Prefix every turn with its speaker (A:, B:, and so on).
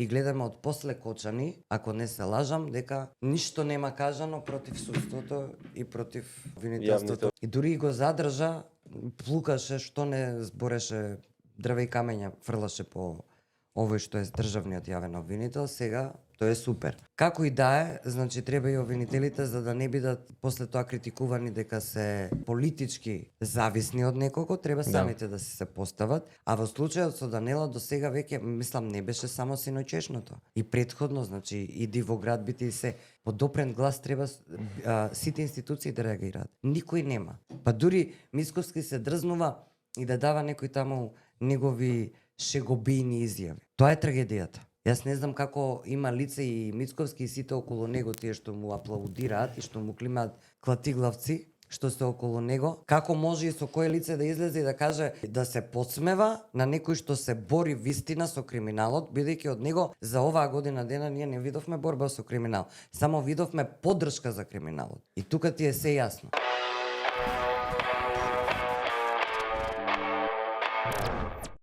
A: и гледаме од после Кочани, ако не се лажам, дека ништо нема кажано против судството и против обвинителството. И дури и го задржа, плукаше што не збореше дрве и камења, фрлаше по овој што е државниот јавен обвинител, сега тоа е супер. Како и да е, значи треба и обвинителите за да не бидат после тоа критикувани дека се политички зависни од некого, треба самите да се постават, а во случајот со Данела до сега веќе мислам не беше само синоќешното. И претходно, значи и Дивоград бити и се подопрен глас треба сите институции да реагираат. Никој нема. Па дури Мицковски се дрзнува и да дава некој таму негови шегобини изјави. Тоа е трагедијата. Јас не знам како има лице и Мицковски и сите околу него, тие што му аплаудираат и што му климаат клатиглавци, што се околу него, како може и со кое лице да излезе и да каже да се подсмева на некој што се бори вистина со криминалот, бидејќи од него за оваа година дена ние не видовме борба со криминал, само видовме поддршка за криминалот. И тука ти е се јасно.